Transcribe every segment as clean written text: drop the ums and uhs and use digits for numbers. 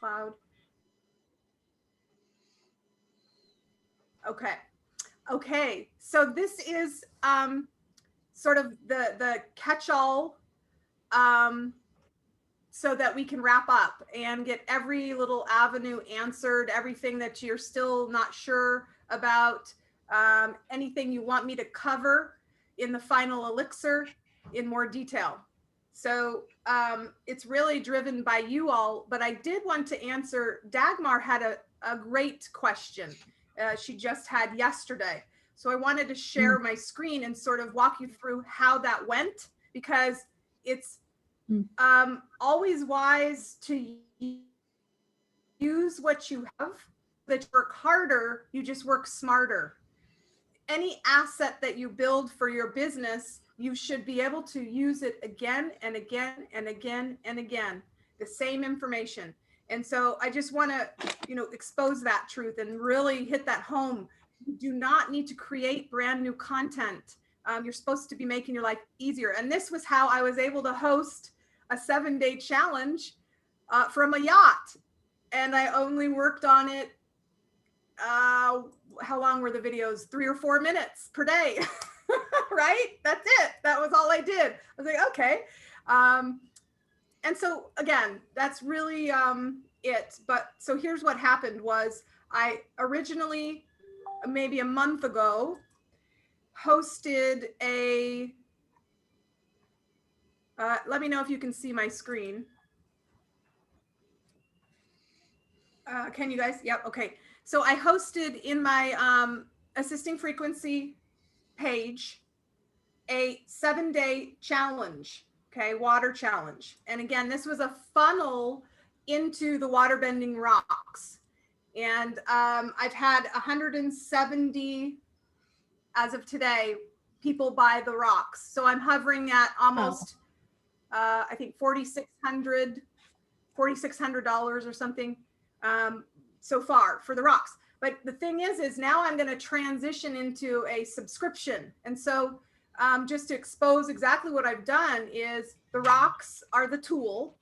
cloud. Okay. Okay. So this is sort of the catch-all, so that we can wrap up and get every little avenue answered, everything that you're still not sure about, anything you want me to cover in the final Elixir in more detail. So it's really driven by you all, but I did want to answer, Dagmar had a great question she just had yesterday. So I wanted to share my screen and sort of walk you through how that went, because it's always wise to use what you have. That you work harder, you just work smarter. Any asset that you build for your business, you should be able to use it again and again and again and again, the same information. And so I just want to, expose that truth and really hit that home. You do not need to create brand new content. You're supposed to be making your life easier. And this was how I was able to host a 7-day challenge from a yacht. And I only worked on it, how long were the videos? 3 or 4 minutes per day, right? That's it. That was all I did. I was like, okay. And so again, that's really it. But so here's what happened was I originally, maybe a month ago, hosted a, let me know if you can see my screen. Can you guys? Yep. Okay. So I hosted in my assisting frequency page a 7-day challenge. Okay. Water challenge. And again, this was a funnel into the water bending rocks. And I've had 170 as of today people buy the rocks. So I'm hovering at almost, I think $4,600 or something so far for the rocks. But the thing is now I'm going to transition into a subscription. And so just to expose exactly what I've done is the rocks are the tool,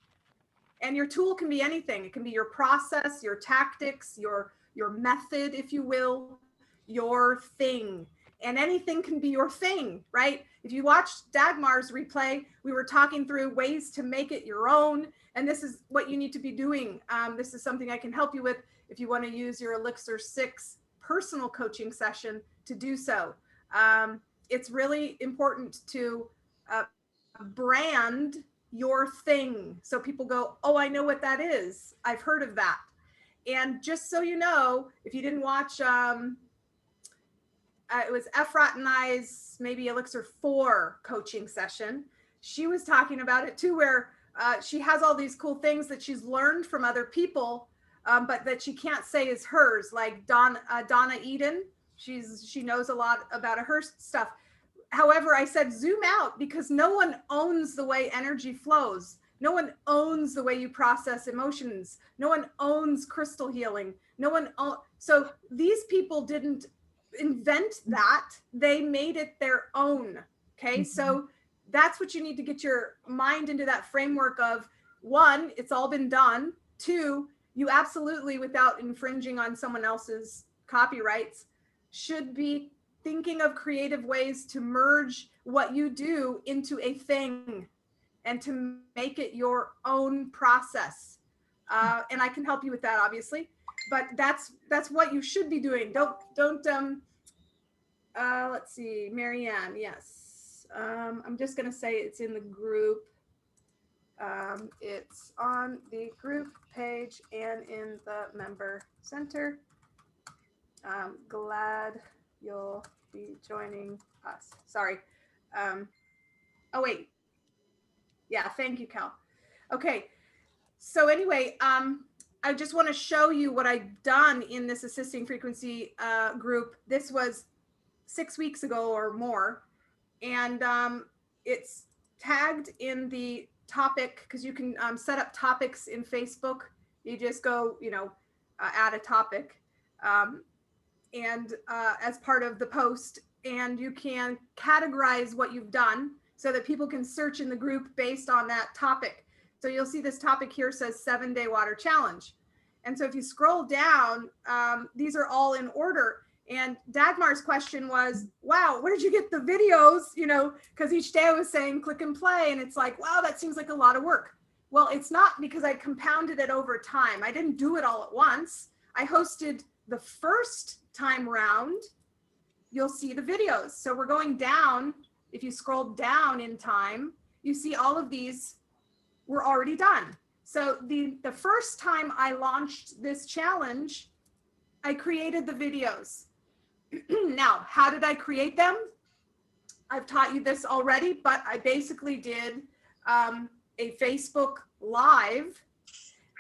and your tool can be anything. It can be your process, your tactics, your method, if you will, your thing. And anything can be your thing, right? If you watched Dagmar's replay, we were talking through ways to make it your own. And this is what you need to be doing. This is something I can help you with if you want to use your Elixir 6 personal coaching session to do so. It's really important to brand your thing. So people go, oh, I know what that is. I've heard of that. And just so you know, if you didn't watch, it was Efrat and I's maybe Elixir 4 coaching session. She was talking about it too, where she has all these cool things that she's learned from other people, but that she can't say is hers, like Donna Eden. She knows a lot about her stuff. However, I said zoom out, because no one owns the way energy flows. No one owns the way you process emotions. No one owns crystal healing. So these people didn't invent that. They made it their own. Okay. So that's what you need to get your mind into, that framework of, 1, it's all been done. 2, you absolutely, without infringing on someone else's copyrights, should be thinking of creative ways to merge what you do into a thing and to make it your own process. And I can help you with that, obviously, but that's what you should be doing. Don't let's see, Marianne. Yes. I'm just going to say it's in the group. It's on the group page and in the member center. I'm glad you'll be joining us. Sorry. Oh, wait. Yeah, thank you, Cal. Okay. So anyway, I just want to show you what I've done in this assisting frequency group. This was 6 weeks ago or more. And it's tagged in the topic, because you can set up topics in Facebook. You just go, add a topic. And as part of the post, and you can categorize what you've done so that people can search in the group based on that topic. So you'll see this topic here says 7-day water challenge. And so if you scroll down, these are all in order. And Dagmar's question was, wow, where did you get the videos? You know, because each day I was saying click and play, and it's like, wow, that seems like a lot of work. Well, it's not, because I compounded it over time. I didn't do it all at once. I hosted the first time round. You'll see the videos. So we're going down. If you scroll down in time, you see all of these were already done. So the first time I launched this challenge, I created the videos. Now, how did I create them? I've taught you this already, but I basically did a Facebook Live,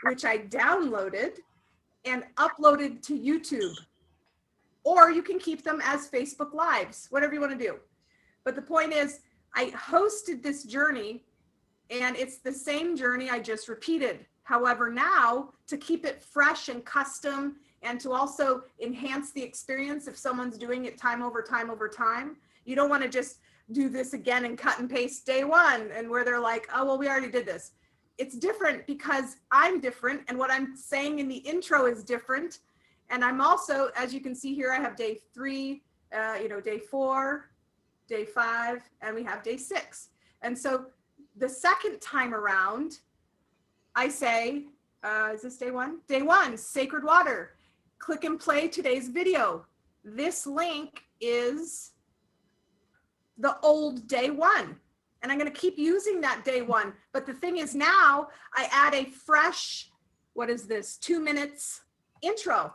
which I downloaded and uploaded to YouTube. Or you can keep them as Facebook Lives, whatever you want to do. But the point is, I hosted this journey, and it's the same journey I just repeated. However, now to keep it fresh and custom, and to also enhance the experience if someone's doing it time over time over time, you don't want to just do this again and cut and paste day one, and where they're like, oh, well, we already did this. It's different because I'm different, and what I'm saying in the intro is different. And I'm also, as you can see here, I have day 3, day 4, day 5, and we have day 6. And so the second time around, I say, is this day 1? Day 1, sacred water. Click and play today's video. This link is the old day 1. And I'm going to keep using that day 1. But the thing is, now I add a fresh, what is this, 2 minutes intro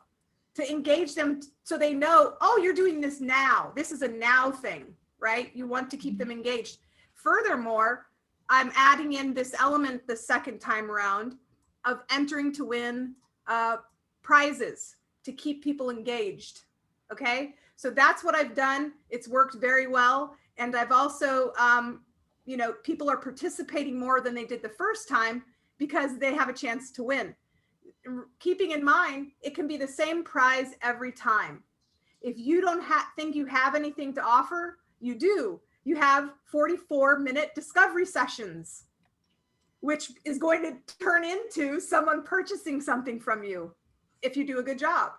to engage them, so they know, oh, you're doing this now. This is a now thing, right? You want to keep them engaged. Furthermore, I'm adding in this element the second time around of entering to win prizes to keep people engaged. Okay, so that's what I've done. It's worked very well. And I've also, people are participating more than they did the first time because they have a chance to win. Keeping in mind, it can be the same prize every time. If you don't think you have anything to offer, you do. You have 44-minute discovery sessions, which is going to turn into someone purchasing something from you if you do a good job.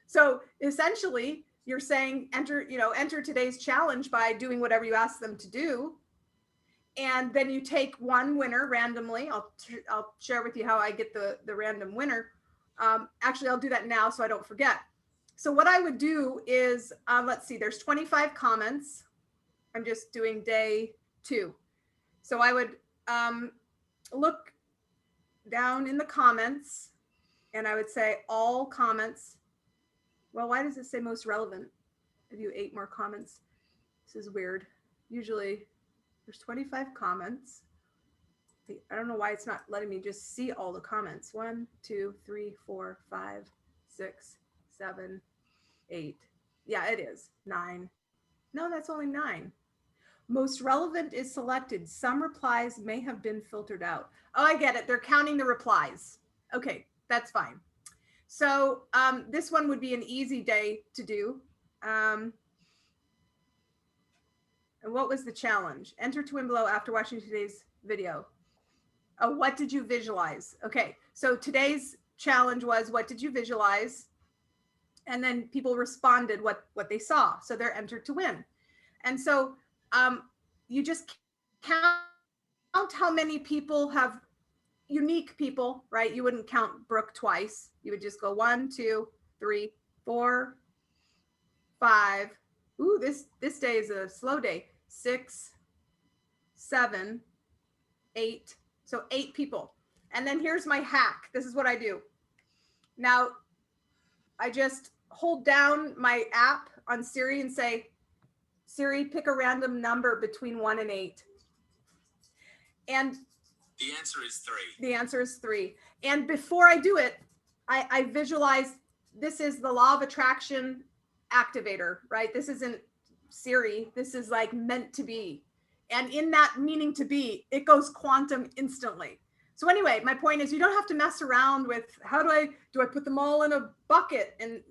So essentially, you're saying enter today's challenge by doing whatever you ask them to do. And then you take one winner randomly. I'll share with you how I get the random winner. Actually, I'll do that now so I don't forget. So what I would do is, let's see, there's 25 comments. I'm just doing day 2. So I would look down in the comments, and I would say all comments. Well, why does it say most relevant? I do 8 more comments. This is weird. Usually there's 25 comments. I don't know why it's not letting me just see all the comments. 1, 2, 3, 4, 5, 6, 7, 8. Yeah, it is 9. No, that's only 9. Most relevant is selected. Some replies may have been filtered out. Oh, I get it. They're counting the replies. Okay, that's fine. So this one would be an easy day to do. And what was the challenge? Enter to win below after watching today's video. Oh, what did you visualize? Okay, so today's challenge was, what did you visualize? And then people responded what they saw. So they're entered to win. And so you just count how many people have, unique people, right? You wouldn't count Brooke twice. You would just go 1, 2, 3, 4, 5. Ooh, this day is a slow day. 6, 7, 8. So 8 people. And then here's my hack. This is what I do. Now, I just hold down my app on Siri and say, Siri, pick a random number between 1 and 8. And the answer is 3. The answer is 3. And before I do it, I visualize, this is the law of attraction activator, right? This isn't Siri. This is like meant to be. And in that meaning to be, it goes quantum instantly. So anyway, my point is, you don't have to mess around with do I put them all in a bucket, and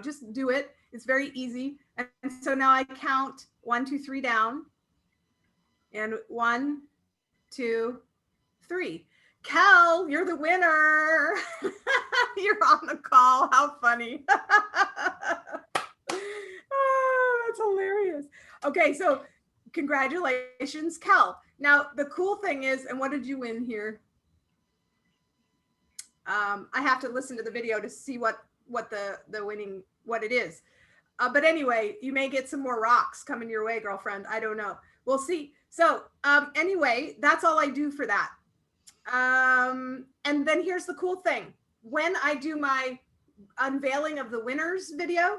just do it. It's very easy. And so now I count 1, 2, 3 down, and 1, 2, 3. Cal, you're the winner. You're on the call. How funny. Oh, that's hilarious. Okay, so congratulations, Cal. Now, the cool thing is, and what did you win here? I have to listen to the video to see what the winning, what it is. But anyway, you may get some more rocks coming your way, girlfriend. I don't know. We'll see. So anyway, that's all I do for that. And then here's the cool thing. When I do my unveiling of the winners video,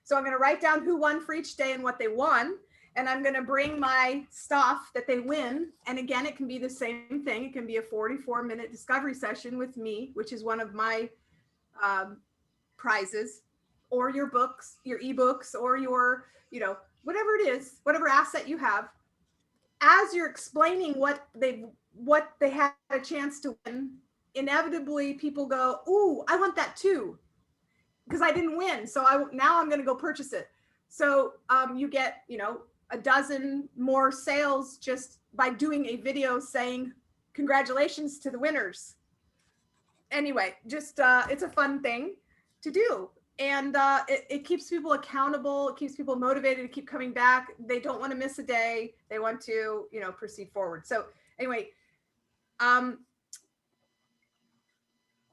so I'm going to write down who won for each day and what they won. And I'm going to bring my stuff that they win. And again, it can be the same thing. It can be a 44-minute discovery session with me, which is one of my prizes, or your books, your ebooks, or your, whatever it is, whatever asset you have. As you're explaining what they had a chance to win, inevitably people go, "Ooh, I want that too," because I didn't win. So now I'm going to go purchase it. So you get, a dozen more sales just by doing a video saying congratulations to the winners. Anyway, just it's a fun thing to do. And it keeps people accountable. It keeps people motivated to keep coming back. They don't want to miss a day. They want to, proceed forward. So anyway,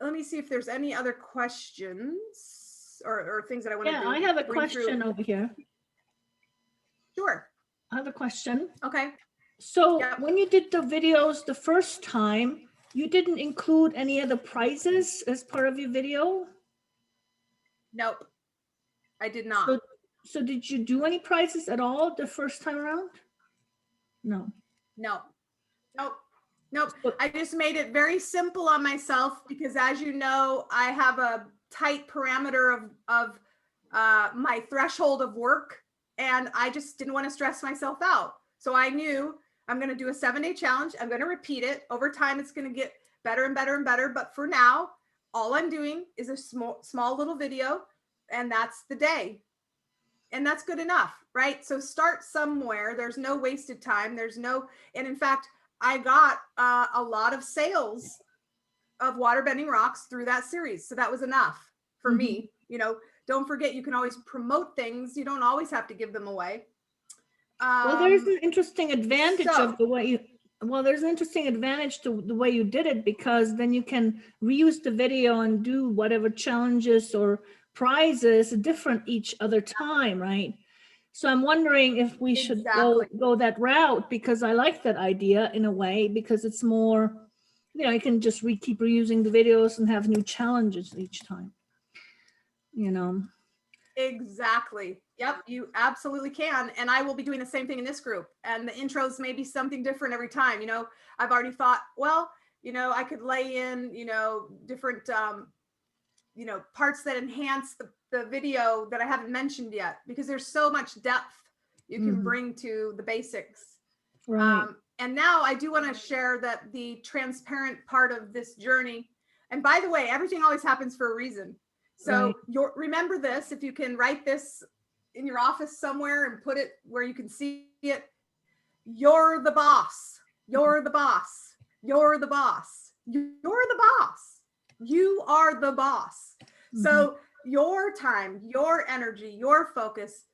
let me see if there's any other questions or things that I want to do. Yeah, I have a question over here. Sure. I have a question. Okay. So Yep. when you did the videos the first time, you didn't include any of the prizes as part of your video? Nope. I did not. So did you do any prizes at all the first time around? No. No. Nope. I just made it very simple on myself because, as you know, I have a tight parameter of my threshold of work, and I just didn't want to stress myself out. So I knew I'm going to do a 7-day challenge. I'm going to repeat it. Over time, it's going to get better and better and better. But for now, all I'm doing is a small little video, and that's the day. And that's good enough, right? So start somewhere. There's no wasted time. And in fact, I got a lot of sales of waterbending rocks through that series. So that was enough for me. Don't forget, you can always promote things. You don't always have to give them away. Well, there's an interesting advantage of the way you, there's an interesting advantage to the way you did it, because then you can reuse the video and do whatever challenges or prizes different each other time, right? So I'm wondering if we should go that route, because I like that idea in a way, because it's more, you can just keep reusing the videos and have new challenges each time, Exactly. Yep, you absolutely can. And I will be doing the same thing in this group. And the intros may be something different every time. I've already thought, well, I could lay in, different, parts that enhance the video that I haven't mentioned yet, because there's so much depth you can bring to the basics. Right. And now I do want to share that the transparent part of this journey. And by the way, everything always happens for a reason. So remember this, if you can write this in your office somewhere and put it where you can see it. You're the boss. You're the boss. You're the boss. You're the boss. You are the boss. So your time, your energy, your focus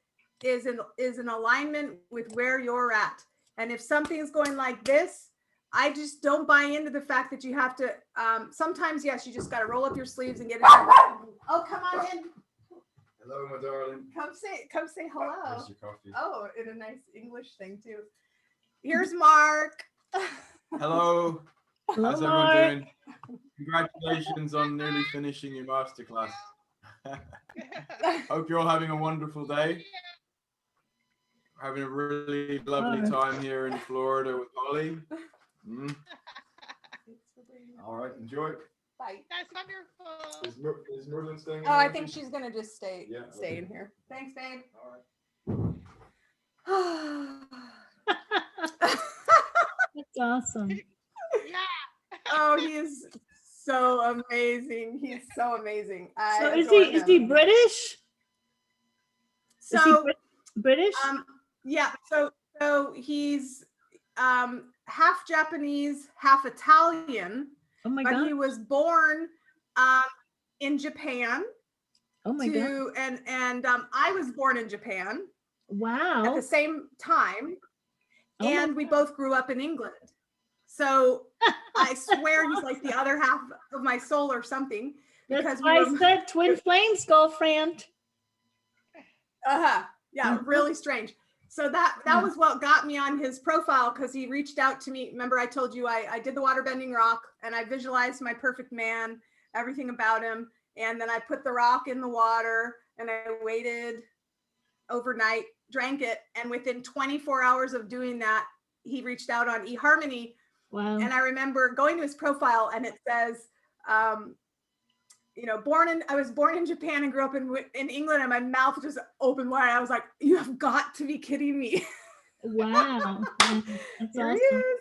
is in alignment with where you're at. And if something's going like this, I just don't buy into the fact that you have to, sometimes, yes, you just got to roll up your sleeves and get it done. Oh, come on in. Hello, my darling. Come say hello. Here's your coffee. Oh, in a nice English thing too. Here's Mark. Hello. Hello, How's Mark. everyone doing? Congratulations on nearly finishing your masterclass. Hope you're all having a wonderful day. Having a really lovely time here in Florida with Holly. All right, enjoy. Bye. That's wonderful. Is Merlin staying? Oh, I think she's gonna just stay okay. in here. Thanks, babe. All right. That's awesome. Yeah. Oh, he is so amazing. He's so amazing. So is he British? So British? yeah. So he's half Japanese, half Italian, Oh my but God. he was born in Japan. Oh my God. And I was born in Japan Wow. at the same time, Oh my and we both grew up in England. So I swear he's like the other half of my soul or something. That's Because why I said twin flames, girlfriend. Yeah, really strange. So that was what got me on his profile, because he reached out to me. Remember, I told you I did the water bending rock, and I visualized my perfect man, everything about him. And then I put the rock in the water, and I waited overnight, drank it. And within 24 hours of doing that, he reached out on eHarmony. Wow. And I remember going to his profile, and it says, you know, I was born in Japan and grew up in England, and my mouth just opened wide. I was like, you have got to be kidding me. Wow. That's Here awesome. he is.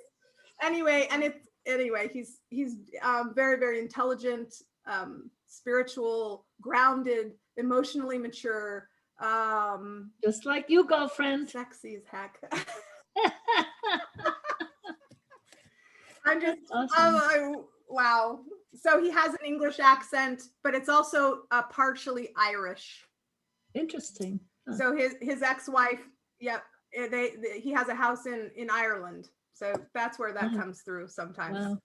Anyway, he's very, very intelligent, spiritual, grounded, emotionally mature, just like you, girlfriend. sexy as heck. I'm just awesome. wow. So he has an English accent, but it's also partially Irish. Interesting. Huh. So his ex-wife, yep, he has a house in Ireland. So that's where that comes through sometimes. Wow.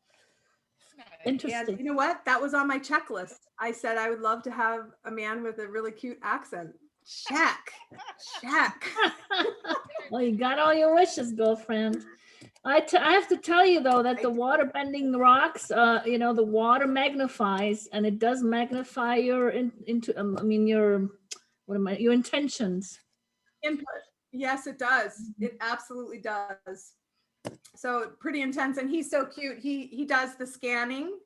Interesting. And you know what? That was on my checklist. I said I would love to have a man with a really cute accent. Check. Well, you got all your wishes, girlfriend. I have to tell you though that the water bending rocks, you know, the water magnifies, and it does magnify your your intentions. Input. Yes, it does. It absolutely does. So pretty intense, and he's so cute. He does the scanning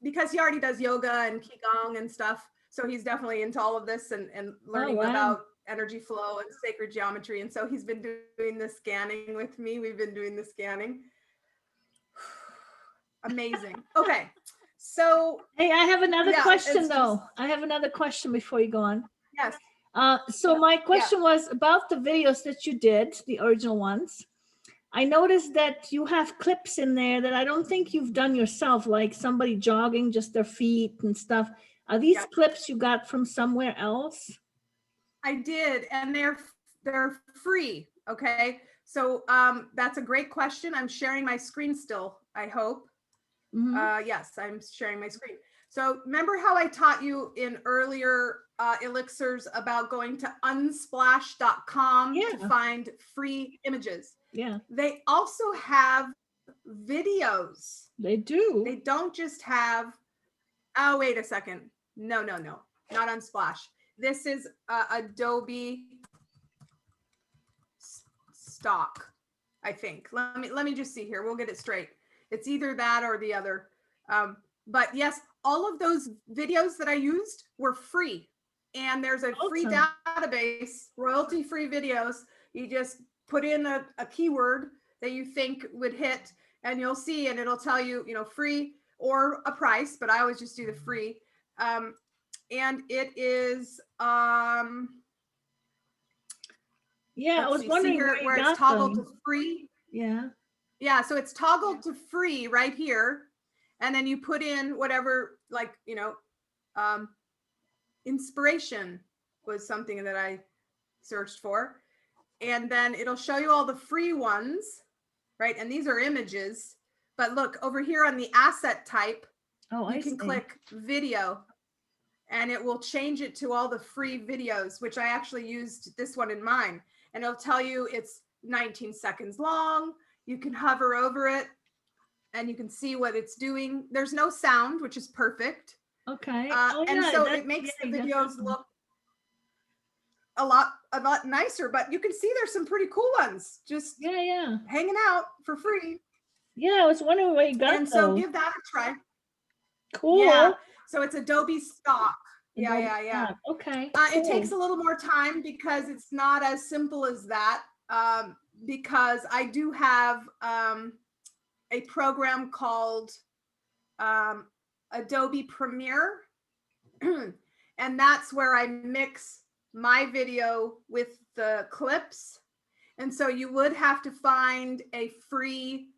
because he already does yoga and qigong and stuff. So he's definitely into all of this and learning about energy flow and sacred geometry. And so he's been doing the scanning with me. We've been doing the scanning. Amazing. Okay. So hey, I have another question though. I have another question before you go on. Yes. So my question was about the videos that you did, the original ones. I noticed that you have clips in there that I don't think you've done yourself, like somebody jogging just their feet and stuff. Are these clips you got from somewhere else? I did, and they're free. Okay. So that's a great question. I'm sharing my screen still, I hope. Yes, I'm sharing my screen. So remember how I taught you in earlier elixirs about going to unsplash.com to find free images? Yeah. They also have videos. They do. They don't just have, oh, wait a second. No, not Unsplash. This is Adobe stock, I think. Let me just see here. We'll get it straight. It's either that or the other. But yes, all of those videos that I used were free. And there's a free database, royalty-free videos. You just put in a keyword that you think would hit, and you'll see, and it'll tell you, you know, free or a price, but I always just do the free. And it is, yeah, I was wondering where it's toggled to free. Yeah, so it's toggled to free right here, and then you put in whatever, like, you know, inspiration was something that I searched for, and then it'll show you all the free ones, right? And these are images, but look over here on the asset type, you can click video, and it will change it to all the free videos, which I actually used this one in mine. And it'll tell you it's 19 seconds long. You can hover over it and you can see what it's doing. There's no sound, which is perfect. Okay. And so it makes the videos look a lot nicer, but you can see there's some pretty cool ones just hanging out for free. Yeah, I was wondering where you got and so give that a try. Cool. Yeah. So it's Adobe stock. Yeah. Okay. It takes a little more time because it's not as simple as that. Because I do have a program called Adobe Premiere, and that's where I mix my video with the clips. And so you would have to find a free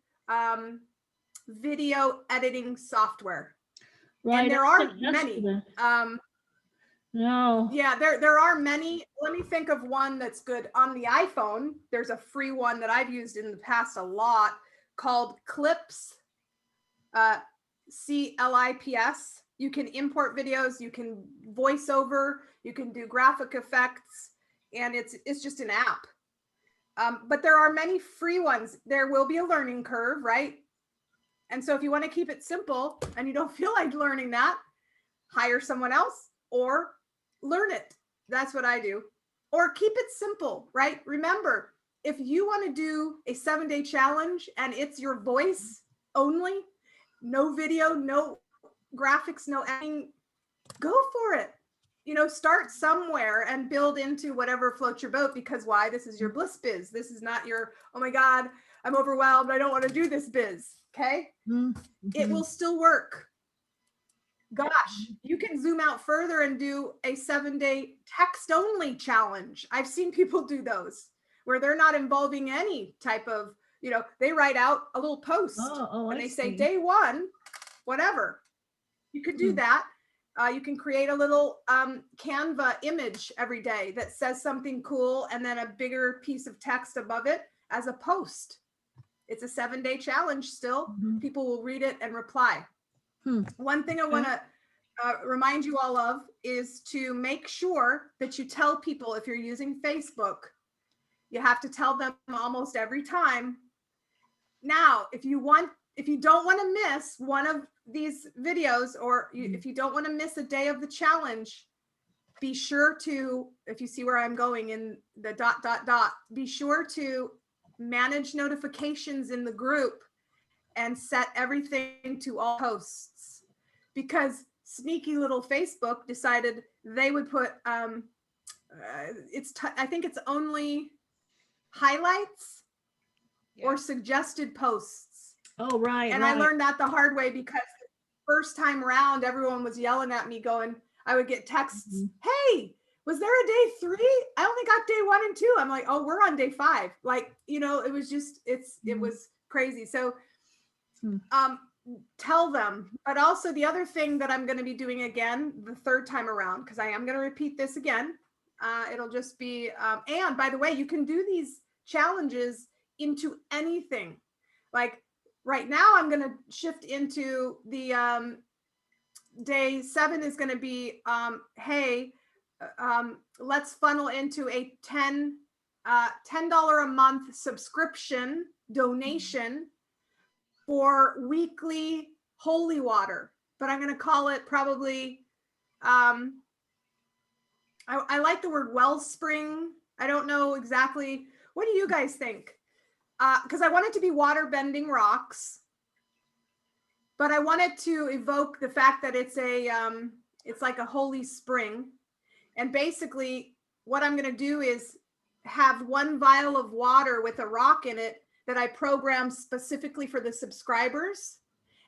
video editing software. Right. And there are that's many. good. No. Yeah, there are many. Let me think of one that's good. On the iPhone, there's a free one that I've used in the past a lot called Clips, CLIPS. You can import videos, you can voice over, you can do graphic effects, and it's just an app. But there are many free ones. There will be a learning curve, right? And so if you want to keep it simple and you don't feel like learning that, hire someone else or learn it. That's what I do. Or keep it simple, right? Remember, if you want to do a 7-day challenge and it's your voice only, no video, no graphics, no editing, go for it. Start somewhere and build into whatever floats your boat, because why? This is your bliss biz. This is not your, oh my God, I'm overwhelmed, I don't want to do this biz. Okay. Mm-hmm. It will still work. Gosh, you can zoom out further and do a 7-day text only challenge. I've seen people do those where they're not involving any type of, they write out a little post and they say day 1, whatever. You could do that. You can create a little Canva image every day that says something cool and then a bigger piece of text above it as a post. It's a 7-day challenge still. People will read it and reply. One thing I want to remind you all of is to make sure that you tell people, if you're using Facebook, you have to tell them almost every time. Now, if you don't want to miss one of these videos, or if you don't want to miss a day of the challenge, be sure to, if you see where I'm going in the ... be sure to manage notifications in the group and set everything to all posts, because sneaky little Facebook decided they would put I think it's only highlights or suggested posts. Oh, right. And I learned that the hard way, because the first time around, everyone was yelling at me going, I would get texts, hey, was there a day 3? I only got day 1 and 2. I'm like, oh, we're on day 5. Like, it was just, it was crazy. So tell them. But also the other thing that I'm going to be doing again, the 3rd time around, because I am going to repeat this again. It'll just be, and by the way, you can do these challenges into anything. Like right now, I'm going to shift into the day 7 is going to be, hey, let's funnel into a $10 a month subscription donation for weekly holy water. But I'm going to call it probably, I like the word wellspring. I don't know exactly. What do you guys think? Because I want it to be water bending rocks, but I wanted to evoke the fact that it's like a holy spring. And basically what I'm going to do is have 1 vial of water with a rock in it that I program specifically for the subscribers.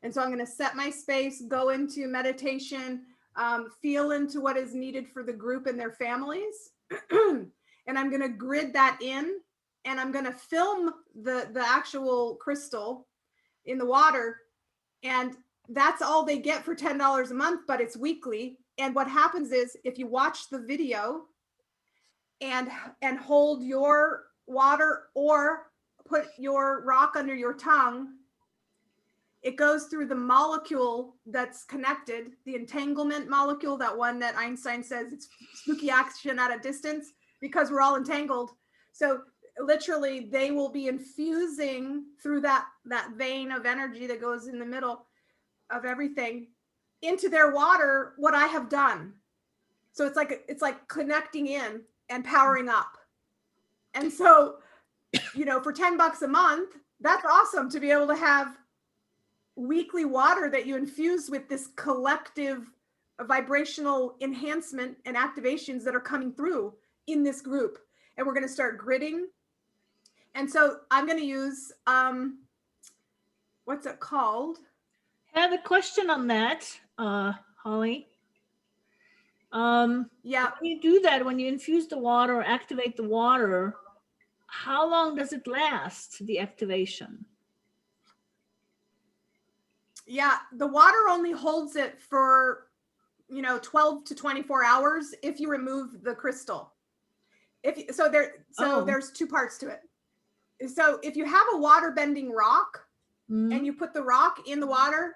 And so I'm going to set my space, go into meditation, feel into what is needed for the group and their families. And I'm going to grid that in, and I'm going to film the actual crystal in the water. And that's all they get for $10 a month, but it's weekly. And what happens is, if you watch the video and hold your water or put your rock under your tongue, it goes through the molecule that's connected, the entanglement molecule, that one that Einstein says it's spooky action at a distance because we're all entangled. So literally they will be infusing through that vein of energy that goes in the middle of everything into their water what I have done. So it's like connecting in and powering up. And so, for $10 a month, that's awesome to be able to have weekly water that you infuse with this collective vibrational enhancement and activations that are coming through in this group. And we're going to start gridding. And so I'm going to use, what's it called? I have a question on that, Holly. Yeah. When you do that, when you infuse the water or activate the water, how long does it last, the activation? Yeah, the water only holds it for, 12 to 24 hours if you remove the crystal. Oh. There's two parts to it. So if you have a water bending rock and you put the rock in the water,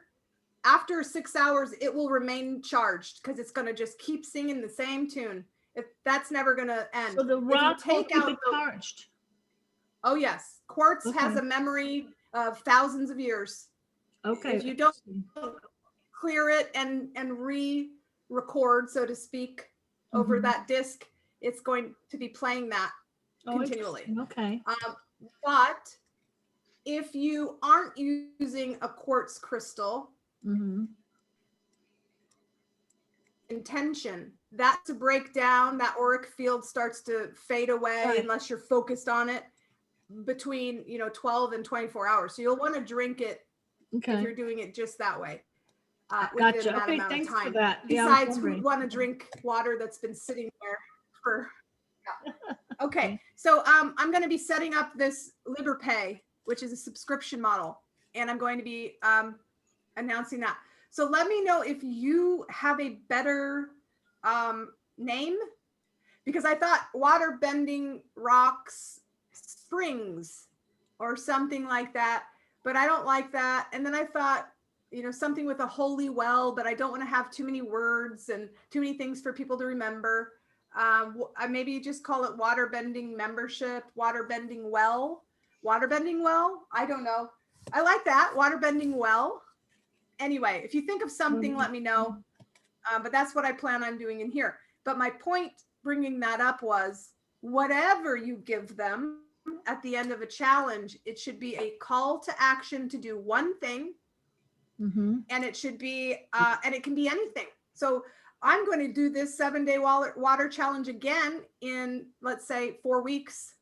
after 6 hours, it will remain charged because it's going to just keep singing the same tune. If that's never going to end. So the If you rock will take keep out it charged. Oh yes, quartz has Okay. a memory of thousands of years. Okay. If you don't clear it and re-record, so to speak, over that disc, it's going to be playing that continually. Okay. But if you aren't using a quartz crystal, intention, that to break down, that auric field starts to fade away Right. unless you're focused on it between 12 and 24 hours. So you'll want to drink it if Okay. you're doing it just that way. Within Gotcha. that Okay, amount thanks of time. for that. Yeah, I was Besides, who wondering. would want to drink water that's been sitting there for? Yeah. Okay, so I'm going to be setting up this LiberPay, which is a subscription model, and I'm going to be announcing that. So let me know if you have a better name, because I thought water bending rocks springs or something like that, but I don't like that. And then I thought, something with a holy well, but I don't want to have too many words and too many things for people to remember. Maybe just call it water bending membership, water bending well. I don't know. I like that, water bending well. Anyway, if you think of something, let me know. But that's what I plan on doing in here. But my point bringing that up was, whatever you give them at the end of a challenge, it should be a call to action to do one thing. And it should be, and it can be anything. So I'm going to do this 7-day water challenge again in, let's say, 4 weeks.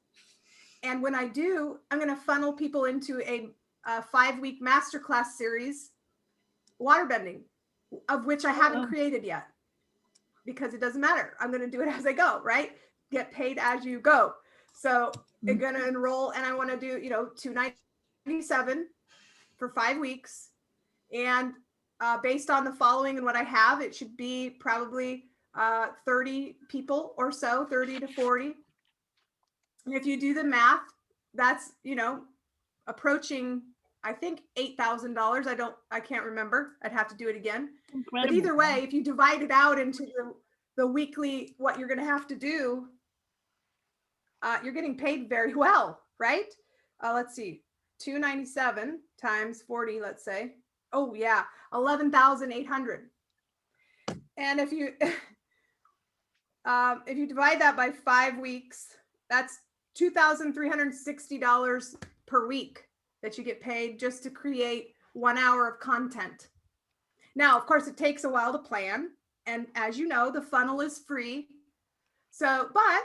And when I do, I'm going to funnel people into a 5-week masterclass series, waterbending, of which I haven't created yet, because it doesn't matter. I'm going to do it as I go, right? Get paid as you go. So I'm going to enroll, and I want to do, $297 for 5 weeks. And based on the following and what I have, it should be probably 30 people or so, 30 to 40. And if you do the math, that's, approaching, I think, $8,000. I can't remember. I'd have to do it again. Incredible. But either way, if you divide it out into the weekly, what you're going to have to do, you're getting paid very well, right? Let's see, 297 times 40, let's say. Oh yeah, 11,800. And if you divide that by 5 weeks, that's $2,360 per week that you get paid just to create 1 hour of content. Now, of course, it takes a while to plan, and as you know, the funnel is free. So, but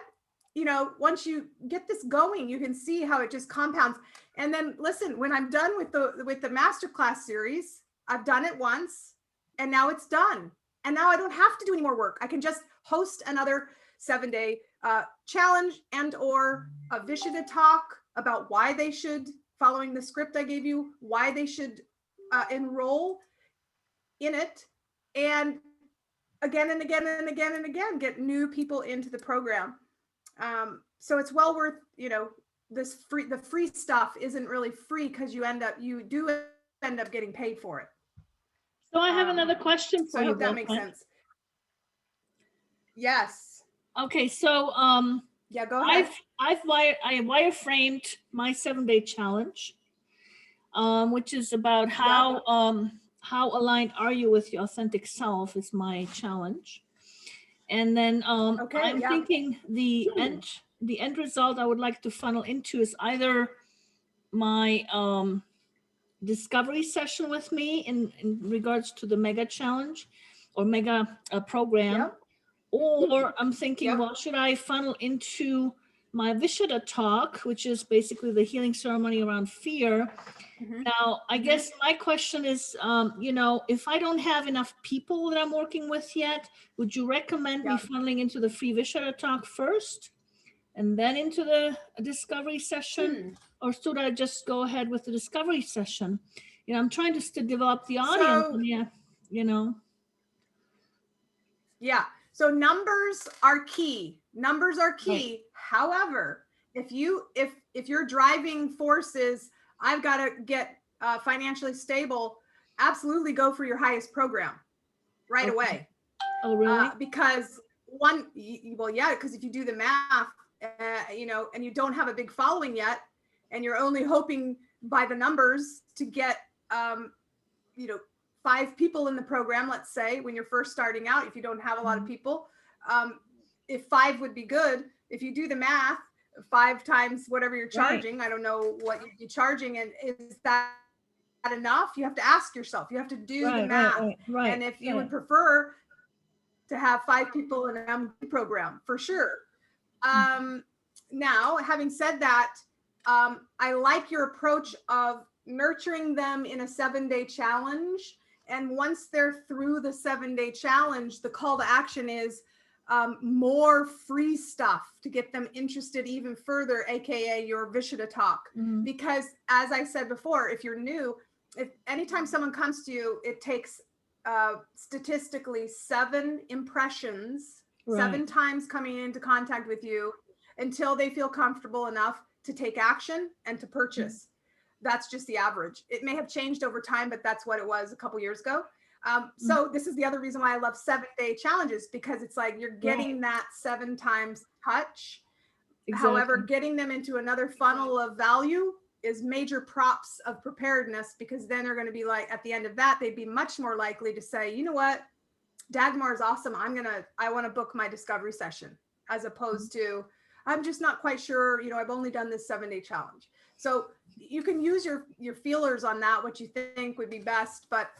once you get this going, you can see how it just compounds. And then listen, when I'm done with the masterclass series, I've done it once, and now it's done. And now I don't have to do any more work. I can just host another 7-day challenge and or a Vishada talk about why they should, following the script I gave you, why they should enroll in it. And again and again and again and again, get new people into the program. So it's well worth, the free stuff isn't really free, because you do end up getting paid for it. So I have another question for I you. hope that makes sense. Yes. Okay, so yeah, go ahead. I wireframed my 7-day challenge, which is about how aligned are you with your authentic self is my challenge. And then I'm thinking the end result I would like to funnel into is either my discovery session with me in regards to the mega challenge or mega program, or I'm thinking, well, should I funnel into my Vishada talk, which is basically the healing ceremony around fear. Now, I guess my question is, if I don't have enough people that I'm working with yet, would you recommend me funneling into the free Vishada talk first and then into the discovery session? Or should I just go ahead with the discovery session? you know, I'm trying to develop the audience. So, And yeah, you know. yeah. So numbers are key. Numbers are key. Right. However, if your driving force is I've got to get financially stable, absolutely go for your highest program right away. Oh, really? Because because if you do the math, you know, and you don't have a big following yet, and you're only hoping by the numbers to get, you know, 5 people in the program, let's say, when you're first starting out, if you don't have a lot of people, if 5 would be good, if you do the math, 5 times whatever you're charging, I don't know what you'd be charging, and is that enough? You have to ask yourself, you have to do the math. And if you would prefer to have 5 people in an MD program, for sure. Now, having said that, I like your approach of nurturing them in a 7-day challenge. And once they're through the 7-day challenge, the call to action is more free stuff to get them interested even further, AKA your Vishita talk. Because as I said before, if you're new, if anytime someone comes to you, it takes statistically 7 impressions, 7 times coming into contact with you until they feel comfortable enough to take action and to purchase. That's just the average. It may have changed over time, but that's what it was a couple years ago. So this is the other reason why I love 7-day challenges, because it's like you're getting that 7 times touch. However, getting them into another funnel of value is major props of preparedness, because then they're going to be like, at the end of that, they'd be much more likely to say, you know what, Dagmar is awesome. I want to book my discovery session, as opposed to, I'm just not quite sure, you know, I've only done this 7-day challenge. So you can use your feelers on that, what you think would be best. But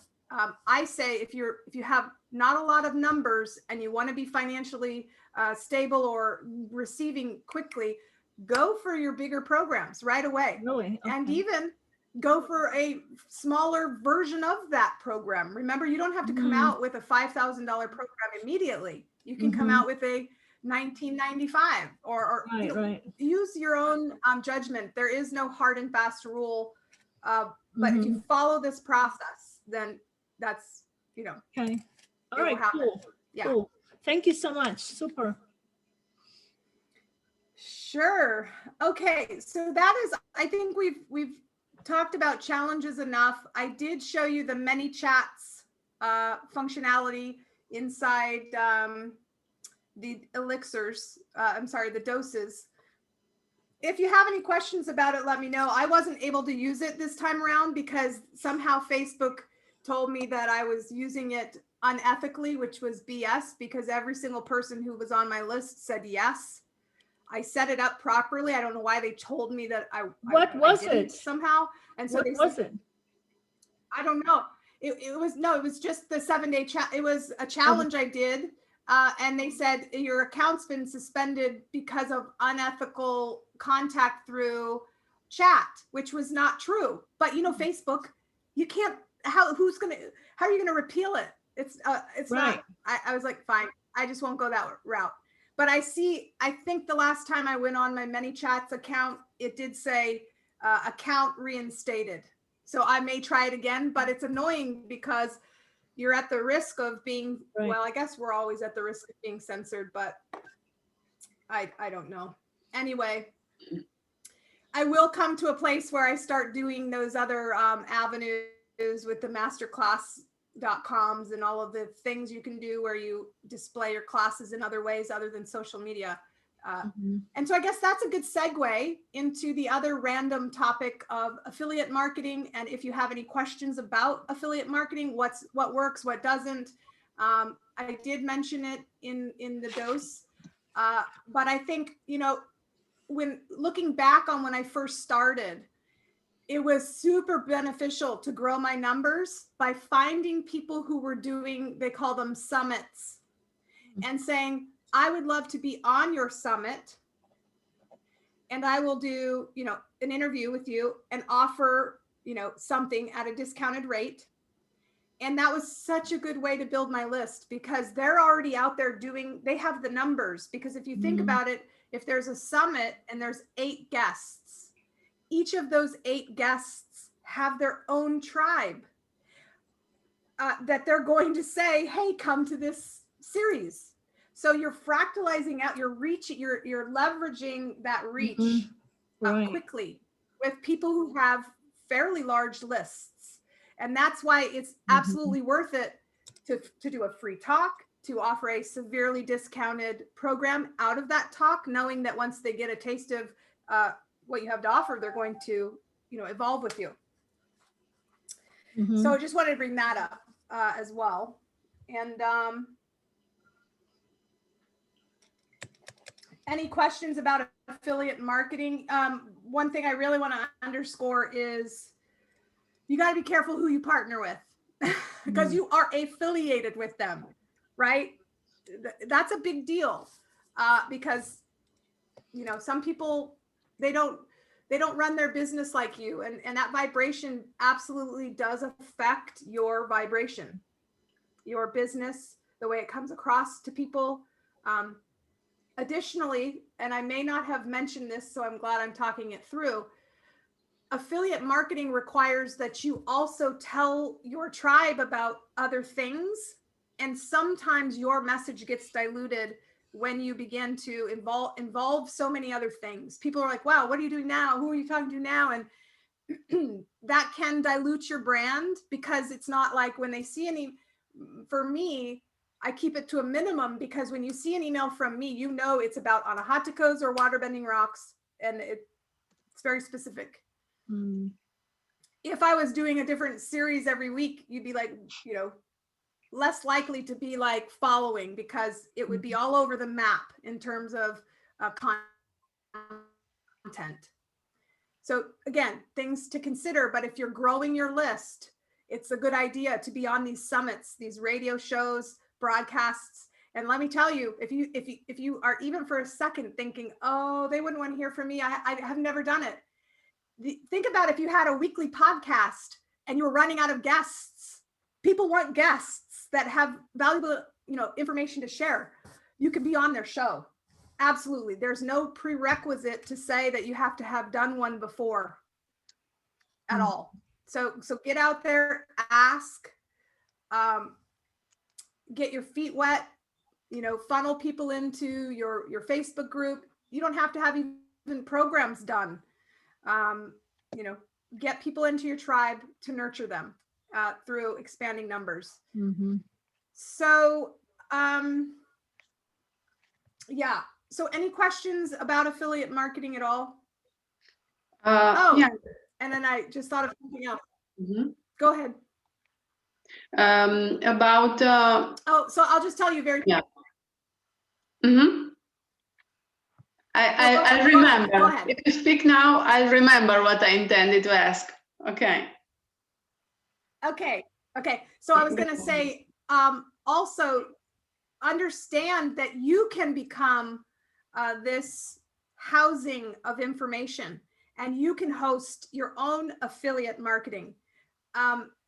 I say, if you have not a lot of numbers and you want to be financially stable or receiving quickly, go for your bigger programs right away. Really? Okay. And even go for a smaller version of that program. Remember, you don't have to come out with a $5,000 program immediately. You can come out with a $19.95 or you know, use your own judgment. There is no hard and fast rule. But if you follow this process, then that's, you know. Okay. All right, cool. Yeah. Cool. Thank you so much. Super. Sure. Okay. So that is, I think we've talked about challenges enough. I did show you the many chats functionality inside the elixirs. I'm sorry, the doses. If you have any questions about it, let me know. I wasn't able to use it this time around because somehow Facebook told me that I was using it unethically, which was BS, because every single person who was on my list said yes. I set it up properly. I don't know why they told me that I didn't somehow. And so what was it? I don't know. It was just the 7-day it was a challenge I did. And they said your account's been suspended because of unethical contact through chat, which was not true. But you know, Facebook, you can't, how are you going to repeal it? It's not, I was like, fine, I just won't go that route. But I think the last time I went on my ManyChats account, it did say account reinstated. So I may try it again, but it's annoying because you're at the risk of being, well, I guess we're always at the risk of being censored, but I don't know. Anyway, I will come to a place where I start doing those other avenues with the masterclass.coms and all of the things you can do where you display your classes in other ways other than social media. And so I guess that's a good segue into the other random topic of affiliate marketing. And if you have any questions about affiliate marketing, what works, what doesn't, I did mention it in the dose. But I think, you know, when looking back on when I first started, it was super beneficial to grow my numbers by finding people who were doing, they call them summits, and saying, I would love to be on your summit and I will do, you know, an interview with you and offer, you know, something at a discounted rate. And that was such a good way to build my list because they're already out there they have the numbers. Because if you think about it, if there's a summit and there's 8 guests, each of those 8 guests have their own tribe that they're going to say, hey, come to this series. So you're fractalizing out your reach, you're leveraging that reach Right. quickly with people who have fairly large lists. And that's why it's absolutely worth it to do a free talk, to offer a severely discounted program out of that talk, knowing that once they get a taste of what you have to offer, they're going to, evolve with you. So I just wanted to bring that up as well. And any questions about affiliate marketing? One thing I really want to underscore is you got to be careful who you partner with because you are affiliated with them, right? That's a big deal because, some people, they don't run their business like you, and that vibration absolutely does affect your vibration, your business, the way it comes across to people. Additionally, and I may not have mentioned this, so I'm glad I'm talking it through, affiliate marketing requires that you also tell your tribe about other things. And sometimes your message gets diluted when you begin to involve so many other things. People are like, wow, what are you doing now? Who are you talking to now? And that can dilute your brand, because it's not like when they see for me, I keep it to a minimum, because when you see an email from me, it's about anahaticos or waterbending rocks, and it's very specific. If I was doing a different series every week, you'd be like, less likely to be like following, because it would be all over the map in terms of content. So again, things to consider, but if you're growing your list, it's a good idea to be on these summits, these radio shows, broadcasts. And let me tell you, if you are even for a second thinking, oh, they wouldn't want to hear from me, I have never done it. Think about if you had a weekly podcast and you were running out of guests. People want guests that have valuable, information to share. You could be on their show. Absolutely. There's no prerequisite to say that you have to have done one before at all. So get out there, ask, get your feet wet, funnel people into your Facebook group. You don't have to have even programs done. Get people into your tribe to nurture them through expanding numbers. So, yeah. So any questions about affiliate marketing at all? Yeah. And then I just thought of something else. Go ahead. About. So I'll just tell you very. Yeah. I remember. Go ahead. If you speak now, I'll remember what I intended to ask. Okay. Okay. So I was going to say, also understand that you can become this housing of information, and you can host your own affiliate marketing,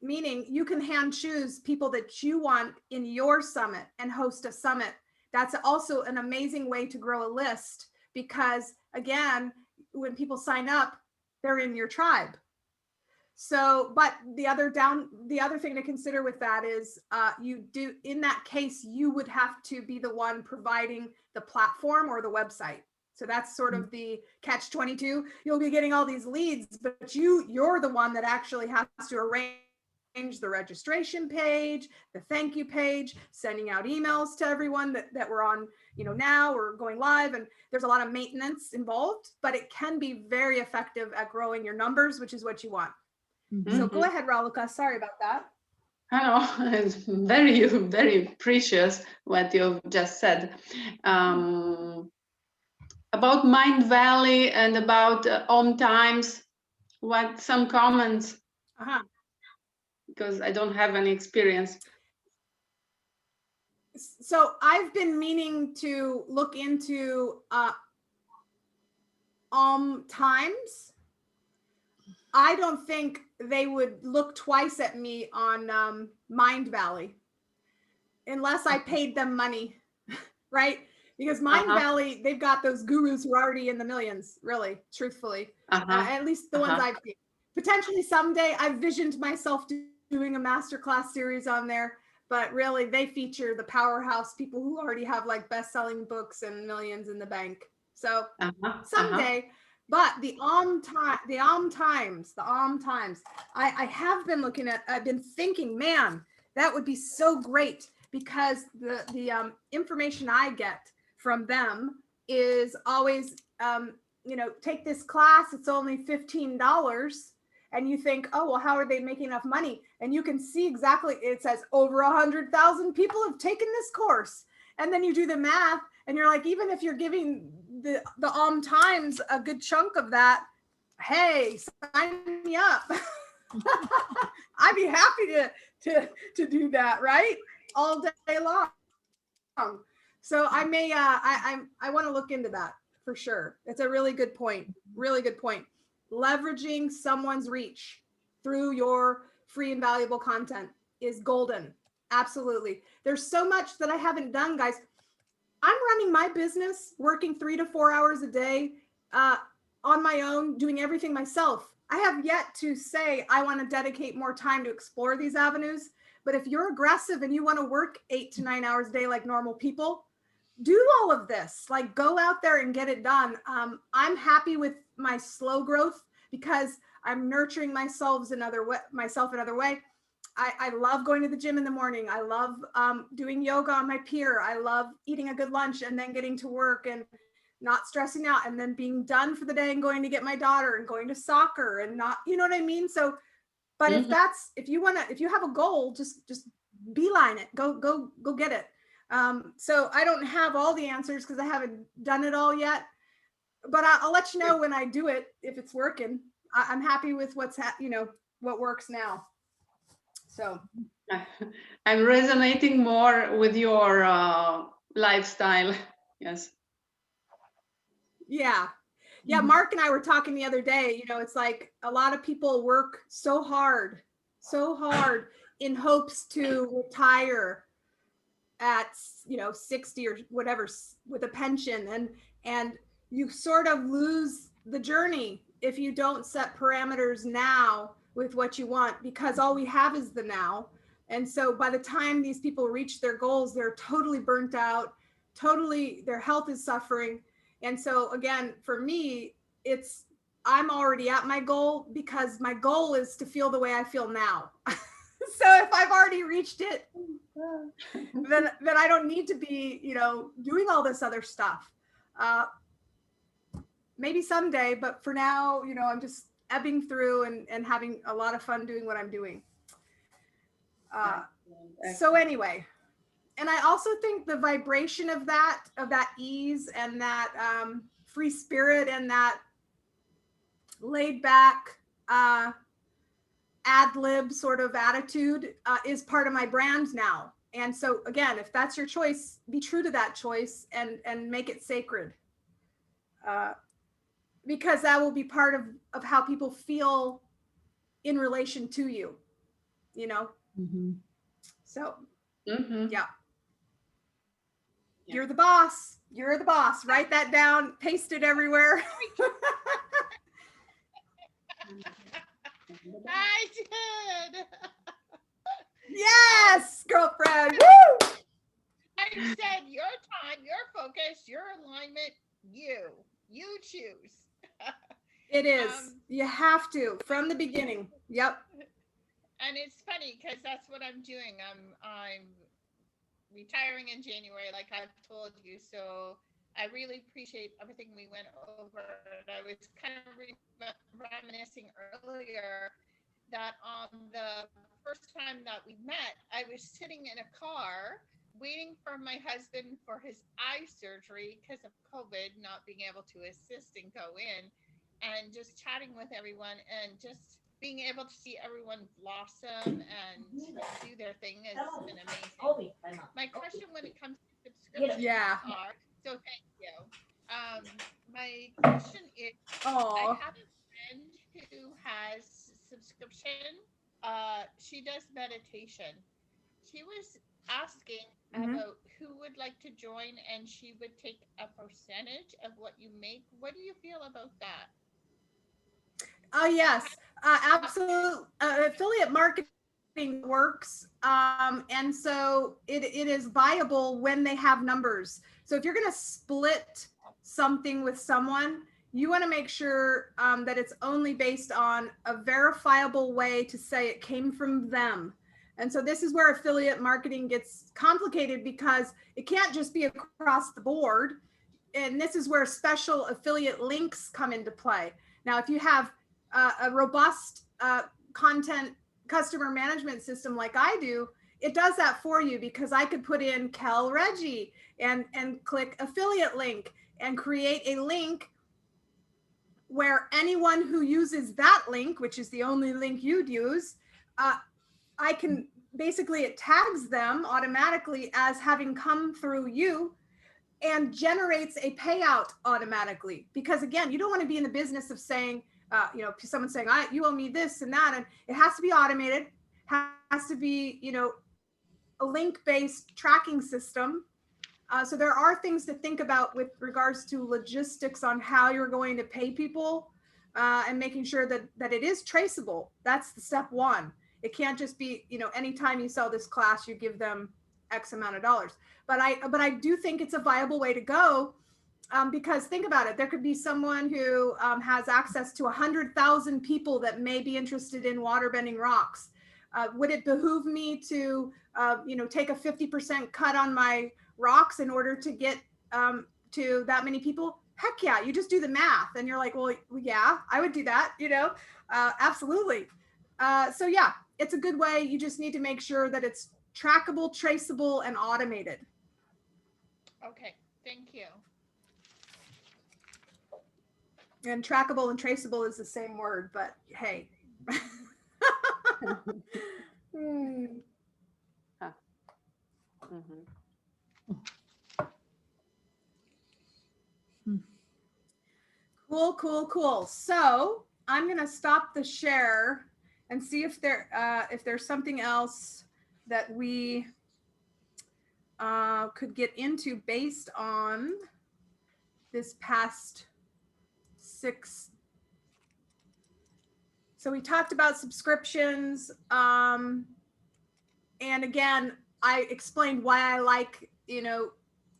meaning you can hand choose people that you want in your summit and host a summit. That's also an amazing way to grow a list, because again, when people sign up, they're in your tribe. So, but the other thing to consider with that is in that case, you would have to be the one providing the platform or the website. So that's sort of the catch-22. You'll be getting all these leads, but you're the one that actually has to arrange the registration page, the thank you page, sending out emails to everyone that we're on, now we're going live, and there's a lot of maintenance involved, but it can be very effective at growing your numbers, which is what you want. So go ahead, Raluca. Sorry about that. Hello, it's very, very precious what you've just said. About Mind Valley and about Om Times, some comments? Because I don't have any experience. So I've been meaning to look into Om Times. I don't think they would look twice at me on Mind Valley unless I paid them money, right? Because Mind Valley, they've got those gurus who are already in the millions, really, truthfully. At least the ones I've seen. potentially someday. I've visioned myself doing a masterclass series on there, but really they feature the powerhouse people who already have like best-selling books and millions in the bank. So someday, but the times, I have been looking at, I've been thinking, man, that would be so great, because the information I get from them is always, take this class, it's only $15. And you think, oh, well, how are they making enough money? And you can see exactly, it says over 100,000 people have taken this course. And then you do the math and you're like, even if you're giving the Times a good chunk of that, hey, sign me up. I'd be happy to do that, right? All day long. So I may, I want to look into that for sure. It's a really good point. Really good point. Leveraging someone's reach through your free and valuable content is golden. Absolutely. There's so much that I haven't done, guys. I'm running my business, working 3 to 4 hours a day on my own, doing everything myself. I have yet to say I want to dedicate more time to explore these avenues. But if you're aggressive and you want to work 8 to 9 hours a day like normal people, do all of this. Like, go out there and get it done. I'm happy with my slow growth because I'm nurturing myself another way. I love going to the gym in the morning. I love doing yoga on my pier. I love eating a good lunch and then getting to work and not stressing out, and then being done for the day and going to get my daughter and going to soccer and not, you know what I mean? So, but if you have a goal, just beeline it, go get it. So I don't have all the answers because I haven't done it all yet, but I'll let you know when I do it, if it's working. I'm happy with what works now. So I'm resonating more with your lifestyle. Yes. Yeah. Mark and I were talking the other day, it's like a lot of people work so hard in hopes to retire at 60 or whatever with a pension, and you sort of lose the journey if you don't set parameters now with what you want, because all we have is the now. And so by the time these people reach their goals, they're totally burnt out, their health is suffering. And so again, for me, I'm already at my goal because my goal is to feel the way I feel now. So if I've already reached it, then I don't need to be, doing all this other stuff. Maybe someday, but for now, I'm just ebbing through and having a lot of fun doing what I'm doing. So anyway, and I also think the vibration of that ease and that free spirit and that laid back ad lib sort of attitude is part of my brand now. And so again, if that's your choice, be true to that choice and make it sacred, because that will be part of how people feel in relation to you, Mm-hmm. So yeah. You're the boss. Write that down, paste it everywhere. I did. Yes, girlfriend. Woo! I said your time, your focus, your alignment, you choose. It is. You have to from the beginning. Yep. And it's funny because that's what I'm doing. I'm retiring in January, like I've told you. So I really appreciate everything we went over. And I was kind of reminiscing earlier that on the first time that we met, I was sitting in a car waiting for my husband for his eye surgery because of COVID, not being able to assist and go in, and just chatting with everyone and just being able to see everyone blossom and do their thing has been amazing. My question when it comes to subscriptions are, so thank you. My question is, I have a friend who has subscription. She does meditation. She was asking about who would like to join, and she would take a percentage of what you make. What do you feel about that? Yes. Absolute affiliate marketing works. And so it is viable when they have numbers. So if you're going to split something with someone, you want to make sure that it's only based on a verifiable way to say it came from them. And so this is where affiliate marketing gets complicated, because it can't just be across the board. And this is where special affiliate links come into play. Now, if you have a robust content customer management system like I do, it does that for you, because I could put in Kel Reggie and click affiliate link and create a link where anyone who uses that link, which is the only link you'd use, I can basically, it tags them automatically as having come through you and generates a payout automatically. Because again, you don't want to be in the business of saying, you know, someone saying, you owe me this and that, and it has to be automated, has to be, you know, a link-based tracking system. So there are things to think about with regards to logistics on how you're going to pay people, and making sure that it is traceable. That's the step one. It can't just be, you know, anytime you sell this class, you give them X amount of dollars. But I do think it's a viable way to go, because think about it. There could be someone who has access to 100,000 people that may be interested in waterbending rocks. Would it behoove me to, you know, take a 50% cut on my rocks in order to get to that many people? Heck yeah, you just do the math and you're like, well, yeah, I would do that, you know, absolutely. So yeah, it's a good way. You just need to make sure that it's trackable, traceable, and automated. Okay, thank you. And trackable and traceable is the same word, but hey. Cool. So I'm gonna stop the share and see if there's something else that we could get into based on this past 6. So we talked about subscriptions. And again, I explained why I like, you know,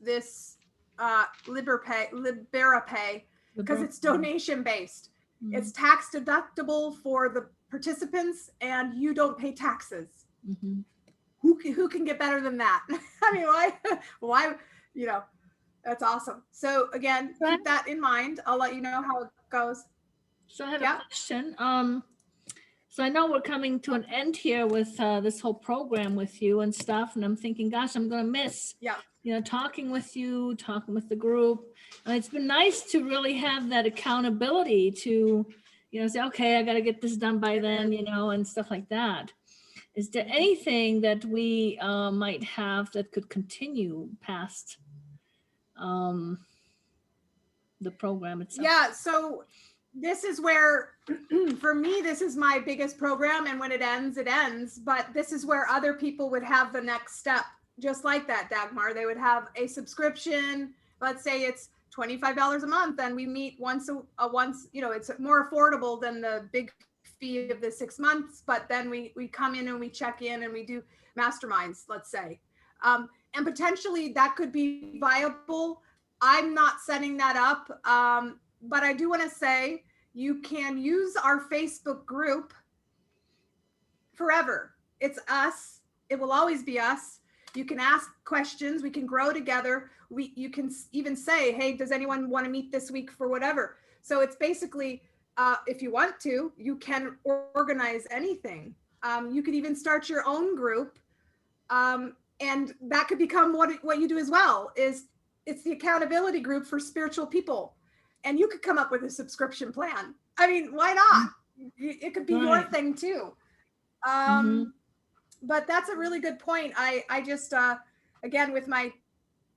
this LiberaPay, because it's donation based. Mm-hmm. It's tax deductible for the participants and you don't pay taxes. Mm-hmm. Who can get better than that? I mean, why, you know, that's awesome. So again, keep that in mind. I'll let you know how it goes. So I have a question. So I know we're coming to an end here with this whole program with you and stuff. And I'm thinking, gosh, I'm going to miss, you know, talking with you, talking with the group. And it's been nice to really have that accountability to, you know, say, okay, I got to get this done by then, you know, and stuff like that. Is there anything that we might have that could continue past the program itself? Yeah, so this is where, for me, this is my biggest program, and when it ends, it ends. But this is where other people would have the next step, just like that, Dagmar. They would have a subscription. Let's say it's $25 a month, and we meet once, you know, it's more affordable than the big fee of the 6 months. But then we come in and we check in and we do masterminds, let's say. And potentially that could be viable. I'm not setting that up. But I do want to say you can use our Facebook group forever. It's us. It will always be us. You can ask questions. We can grow together. You can even say, hey, does anyone want to meet this week for whatever? So it's basically, if you want to, you can organize anything. You could even start your own group. And that could become what you do as well. It's the accountability group for spiritual people. And you could come up with a subscription plan. I mean, why not? It could be your thing too. But that's a really good point. I just, again, with my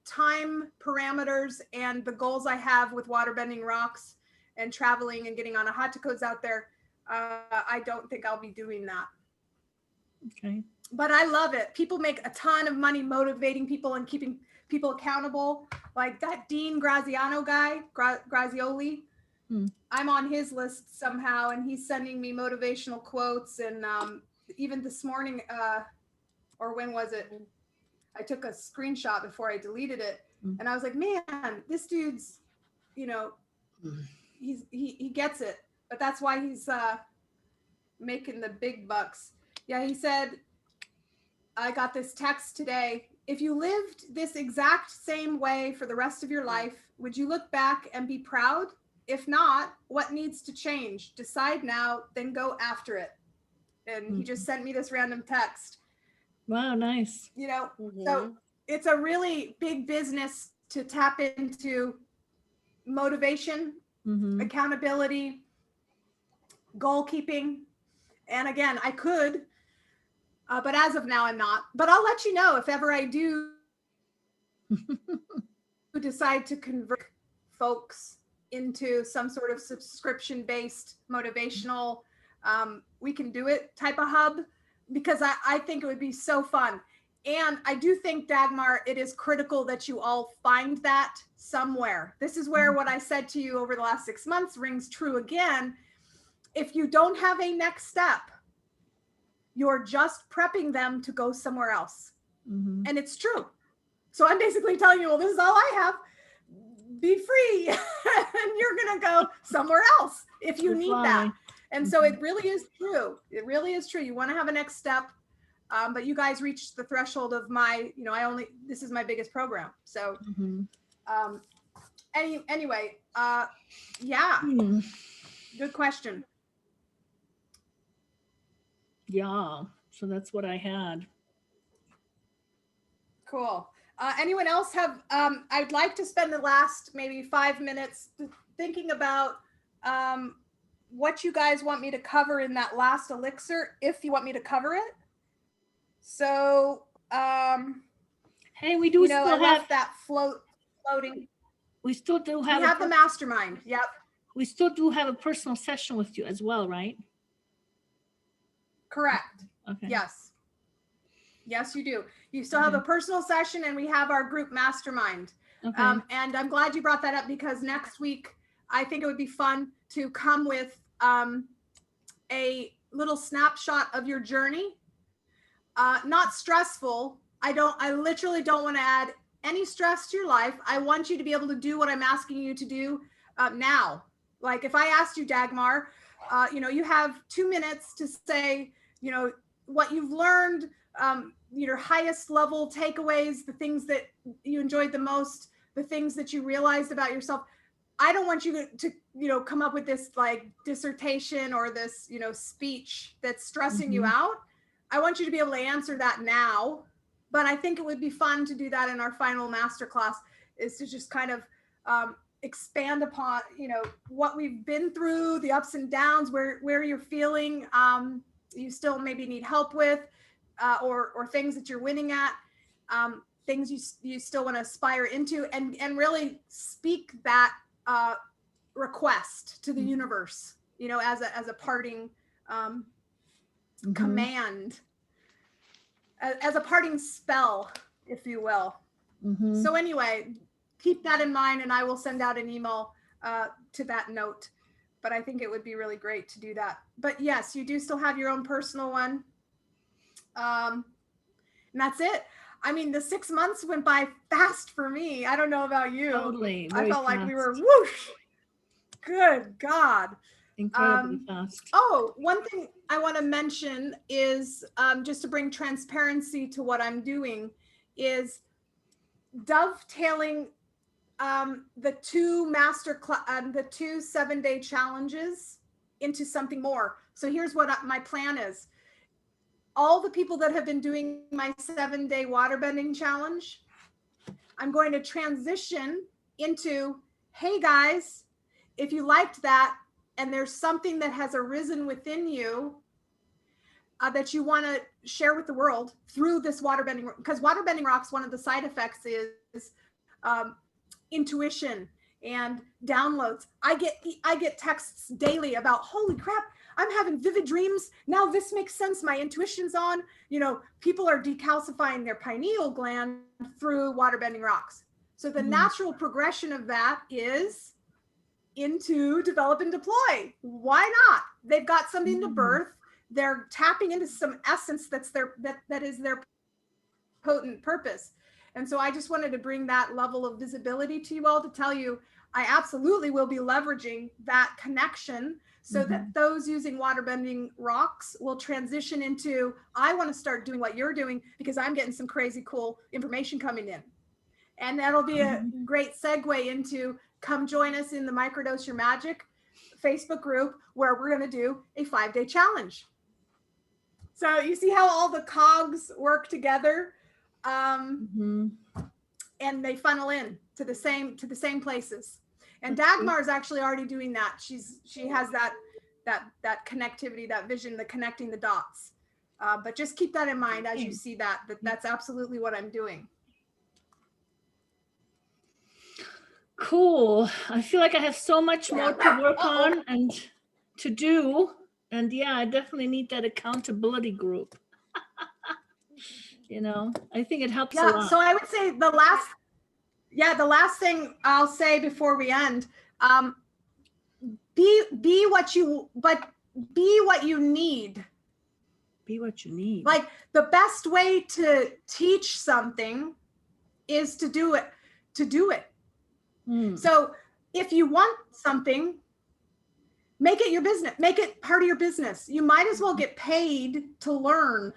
time parameters and the goals I have with waterbending rocks and traveling and getting on a hot codes out there, I don't think I'll be doing that. Okay. But I love it. People make a ton of money motivating people and keeping people accountable. Like that Dean Graziano guy, Grazioli, I'm on his list somehow, and he's sending me motivational quotes. And even this morning, or when was it? I took a screenshot before I deleted it, and I was like, man, this dude's, you know, he gets it. But that's why he's making the big bucks. Yeah, he said, I got this text today. If you lived this exact same way for the rest of your life, would you look back and be proud? If not, what needs to change? Decide now, then go after it. And he just sent me this random text. Wow, nice. You know, so it's a really big business to tap into motivation, accountability, goal keeping. And again, I could, but as of now, I'm not. But I'll let you know if ever I do decide to convert folks into some sort of subscription-based motivational, we can do it type of hub, because I think it would be so fun. And I do think, Dagmar, it is critical that you all find that somewhere. This is where what I said to you over the last 6 months rings true again. If you don't have a next step, you're just prepping them to go somewhere else. And it's true. So I'm basically telling you, well, this is all I have. Be free. And you're going to go somewhere else if you need that. And so it really is true. It really is true. You want to have a next step. But you guys reached the threshold of my, you know, this is my biggest program. So anyway, yeah, good question. Yeah, so that's what I had. Cool. Anyone else have, I'd like to spend the last maybe 5 minutes thinking about what you guys want me to cover in that last Elixir, if you want me to cover it. So, hey, we do still have left that floating. We still do have. We have the mastermind. Yep. We still do have a personal session with you as well, right? Correct. Okay. Yes. Yes, you do. You still have a personal session, and we have our group mastermind. Okay. And I'm glad you brought that up, because next week I think it would be fun to come with a little snapshot of your journey. Not stressful. I literally don't want to add any stress to your life. I want you to be able to do what I'm asking you to do now. Like if I asked you, Dagmar, you have 2 minutes to say, what you've learned, your highest level takeaways, the things that you enjoyed the most, the things that you realized about yourself. I don't want you to come up with this like dissertation or this, speech that's stressing you out. I want you to be able to answer that now. But I think it would be fun to do that in our final masterclass, is to just kind of expand upon, what we've been through, the ups and downs, where you're feeling you still maybe need help with, or things that you're winning at, things you still want to aspire into, and really speak that request to the universe, as a parting command, as a parting spell, if you will. So anyway, keep that in mind, and I will send out an email to that note. But I think it would be really great to do that. But yes, you do still have your own personal one. And that's it. I mean, the 6 months went by fast for me. I don't know about you. Totally. I felt like we were whoosh. Good God. Incredibly fast. Oh, one thing I want to mention is just to bring transparency to what I'm doing, is dovetailing the two the 2 7-day challenges into something more. So here's what my plan is. All the people that have been doing my 7-day waterbending challenge, I'm going to transition into, hey guys, if you liked that and there's something that has arisen within you that you want to share with the world through this waterbending, because waterbending rocks, one of the side effects is intuition and downloads. I get texts daily about, holy crap, I'm having vivid dreams. Now this makes sense. My intuition's on. People are decalcifying their pineal gland through waterbending rocks. So the natural progression of that is into develop and deploy. Why not? They've got something to birth. They're tapping into some essence that is their potent purpose. And so I just wanted to bring that level of visibility to you all to tell you I absolutely will be leveraging that connection so that those using waterbending rocks will transition into, I want to start doing what you're doing because I'm getting some crazy cool information coming in. And that'll be a great segue into come join us in the Microdose Your Magic Facebook group where we're going to do a 5-day challenge. So you see how all the cogs work together, and they funnel in to the same places. And Dagmar is actually already doing that. She has that connectivity, that vision, the connecting the dots. But just keep that in mind as you see that's absolutely what I'm doing. Cool. I feel like I have so much more to work on and to do. And yeah, I definitely need that accountability group. You know, I think it helps a lot. So I would say the last thing I'll say before we end, be what you need. Be what you need. Like the best way to teach something is to do it. So if you want something, make it your business, make it part of your business. You might as well get paid to learn.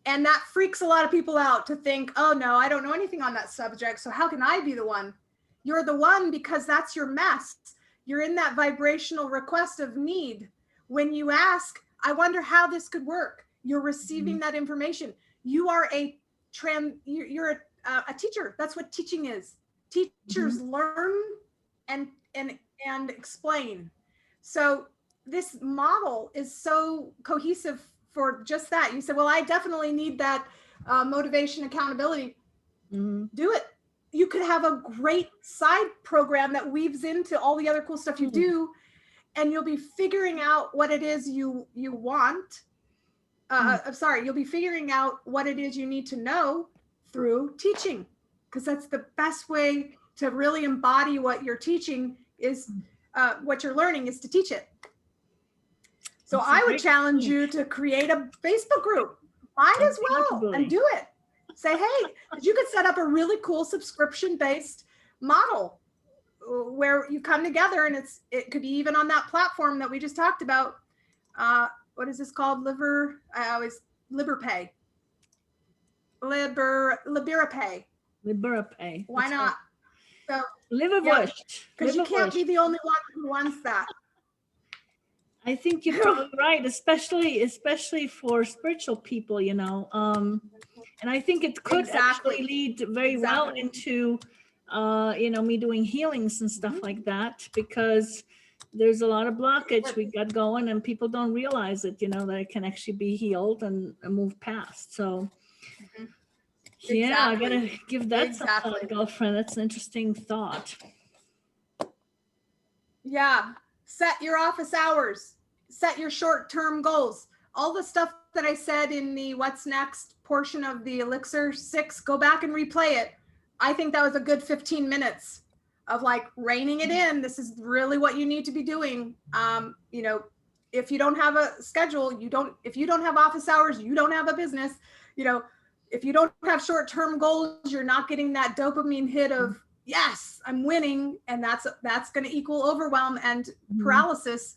And that freaks a lot of people out to think, oh no, I don't know anything on that subject. So how can I be the one? You're the one because that's your mess. You're in that vibrational request of need. When you ask, I wonder how this could work. You're receiving that information. You are you're a teacher. That's what teaching is. Teachers learn and explain. So this model is so cohesive for just that. You said, well, I definitely need that motivation, accountability. Do it. You could have a great side program that weaves into all the other cool stuff you do, and you'll be figuring out what it is you want. You'll be figuring out what it is you need to know through teaching, because that's the best way to really embody what you're teaching is what you're learning is to teach it. So I would challenge you to create a Facebook group. Might as well and do it. Say, hey, you could set up a really cool subscription-based model where you come together, and it could be even on that platform that we just talked about. What is this called? LiberaPay. LiberaPay. LiberaPay. Why not? So because you can't be the only one who wants that. I think you're probably right, especially for spiritual people, you know. And I think it could actually lead very well into, me doing healings and stuff like that, because there's a lot of blockage we got going and people don't realize it, that it can actually be healed and move past. So yeah, I gotta give that some thought, girlfriend. That's an interesting thought. Yeah. Set your office hours, set your short-term goals. All the stuff that I said in the what's next portion of the Elixir 6, go back and replay it. I think that was a good 15 minutes of like reining it in. This is really what you need to be doing. If you don't have a schedule, if you don't have office hours, you don't have a business. If you don't have short-term goals, you're not getting that dopamine hit of, yes, I'm winning. And that's going to equal overwhelm and paralysis.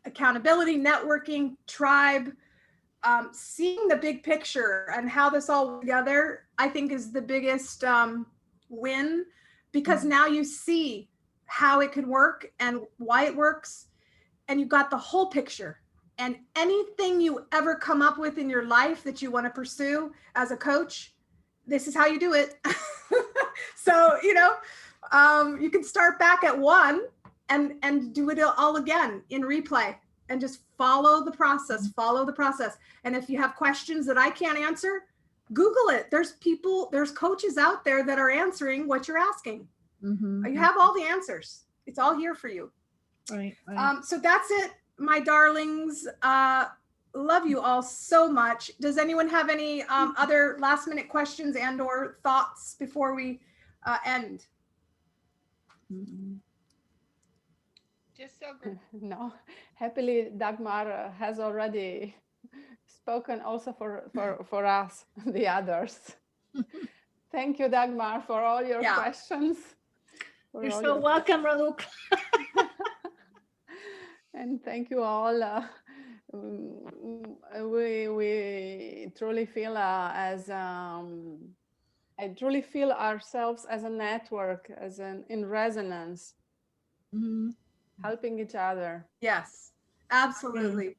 Accountability, networking, tribe, seeing the big picture and how this all together, I think is the biggest win, because now you see how it could work and why it works, and you've got the whole picture. And anything you ever come up with in your life that you want to pursue as a coach, this is how you do it. So, you can start back at 1 and do it all again in replay, and just follow the process. And if you have questions that I can't answer, Google it. There's coaches out there that are answering what you're asking. You have all the answers. It's all here for you. Right. So that's it, my darlings. Love you all so much. Does anyone have any other last minute questions and or thoughts before we end? Mm. Just so great. No, happily Dagmar has already spoken also for us, the others. Thank you, Dagmar, for all your Yeah. questions. You're so welcome, Raluca. And thank you all. We truly feel I truly feel ourselves as a network, in resonance, helping each other. Yes, absolutely.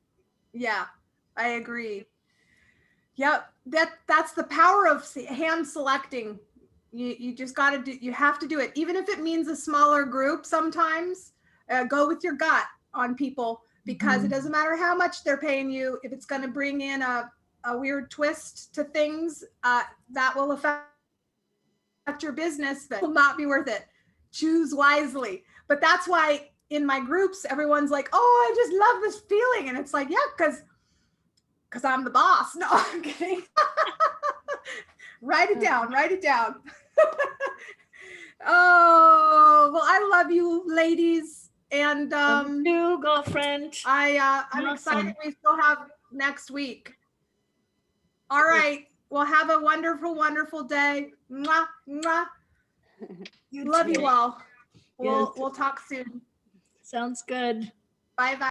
Yeah, I agree. Yep, that's the power of hand selecting. You just got to do. You have to do it, even if it means a smaller group. Sometimes go with your gut on people, because it doesn't matter how much they're paying you. If it's going to bring in a weird twist to things, that will affect your business, that will not be worth it. Choose wisely. But that's why in my groups, everyone's like, oh, I just love this feeling. And it's like, yeah, because I'm the boss. No, I'm kidding. Write it down. Write it down. Oh, well, I love you ladies. And you, girlfriend. I'm excited we still have next week. All right. Well, have a wonderful, wonderful day. Mwah, mwah. Love you all. We'll talk soon. Sounds good. Bye bye.